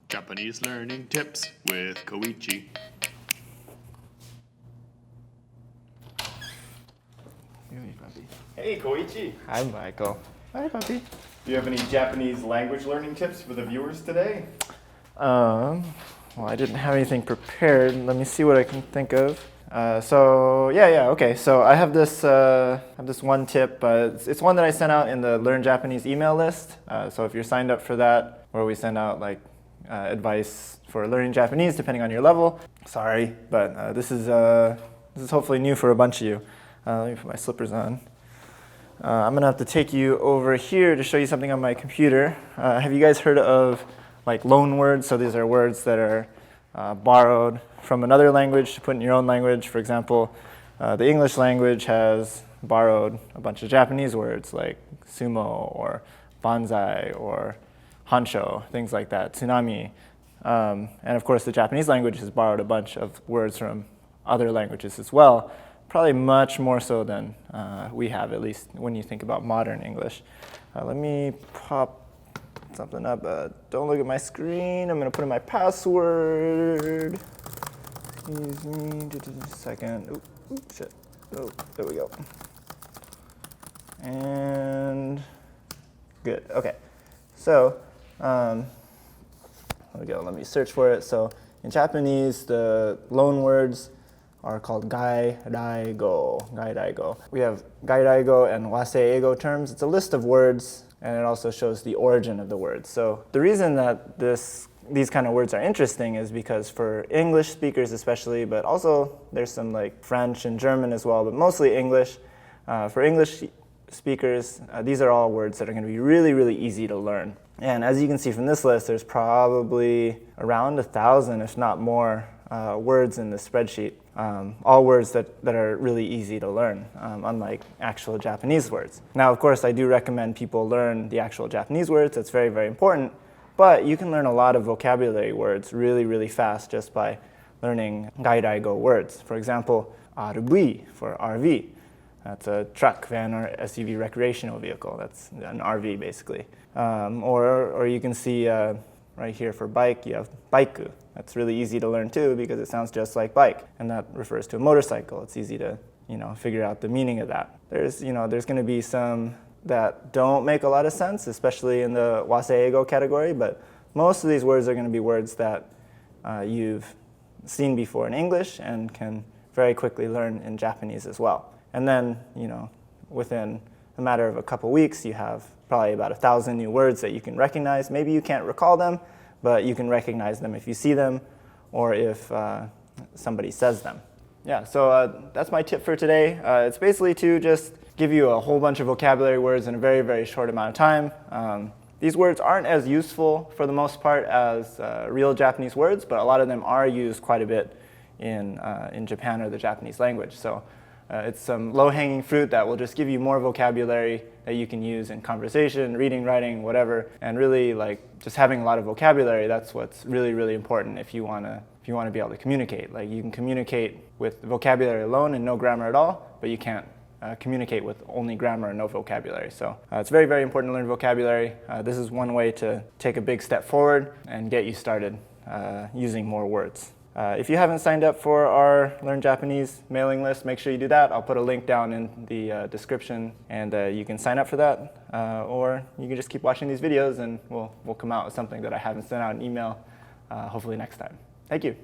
Japanese learning tips with Koichi. Hey, Koichi. Hi, Michael. Hi, puppy. Do you have any Japanese language learning tips for the viewers today? Well, I didn't have anything prepared. Let me see what I can think of. Okay. So I have this one tip. It's one that I sent out in the Learn Japanese email list. So if you're signed up for that, where we send out advice for learning Japanese depending on your level. Sorry, but this is hopefully new for a bunch of you. Let me put my slippers on. I'm gonna have to take you over here to show you something on my computer. Have you guys heard of loan words? So these are words that are borrowed from another language to put in your own language. For example, the English language has borrowed a bunch of Japanese words like sumo or banzai or hansho, things like that, tsunami. And of course, the Japanese language has borrowed a bunch of words from other languages as well. Probably much more so than we have, at least when you think about modern English. Let me pop something up. Don't look at my screen. I'm going to put in my password. Excuse me just a second. Shit. Oh, there we go. And good. Okay. So there we go. Let me search for it. So in Japanese, the loan words are called gaidaigo. We have gaidaigo and wasei-eigo terms. It's a list of words, and it also shows the origin of the words. So the reason that these kind of words are interesting is because for English speakers especially, but also there's some French and German as well, but mostly English. For English speakers, these are all words that are going to be really, really easy to learn. And as you can see from this list, there's probably around 1,000, if not more, words in the spreadsheet. All words that are really easy to learn, unlike actual Japanese words. Now, of course, I do recommend people learn the actual Japanese words. That's very, very important. But you can learn a lot of vocabulary words really, really fast just by learning gaidaigo words. For example, RV for RV. That's a truck, van, or SUV recreational vehicle. That's an RV, basically. Or you can see right here for bike, you have baiku. That's really easy to learn too because it sounds just like bike, and that refers to a motorcycle. It's easy to figure out the meaning of that. There's going to be some that don't make a lot of sense, especially in the wasei-eigo category, but most of these words are going to be words that you've seen before in English and can very quickly learn in Japanese as well. And then, within a matter of a couple weeks, you have probably about 1,000 new words that you can recognize. Maybe you can't recall them, but you can recognize them if you see them or if somebody says them. Yeah, so that's my tip for today. It's basically to just give you a whole bunch of vocabulary words in a very, very short amount of time. These words aren't as useful for the most part as real Japanese words, but a lot of them are used quite a bit in Japan or the Japanese language. So it's some low-hanging fruit that will just give you more vocabulary that you can use in conversation, reading, writing, whatever. And really, just having a lot of vocabulary, that's what's really, really important if you want to be able to communicate. You can communicate with vocabulary alone and no grammar at all, but you can't communicate with only grammar and no vocabulary. So it's very, very important to learn vocabulary. This is one way to take a big step forward and get you started using more words. If you haven't signed up for our Learn Japanese mailing list, make sure you do that. I'll put a link down in the description, and you can sign up for that. Or you can just keep watching these videos, and we'll come out with something that I haven't sent out an email, hopefully next time. Thank you.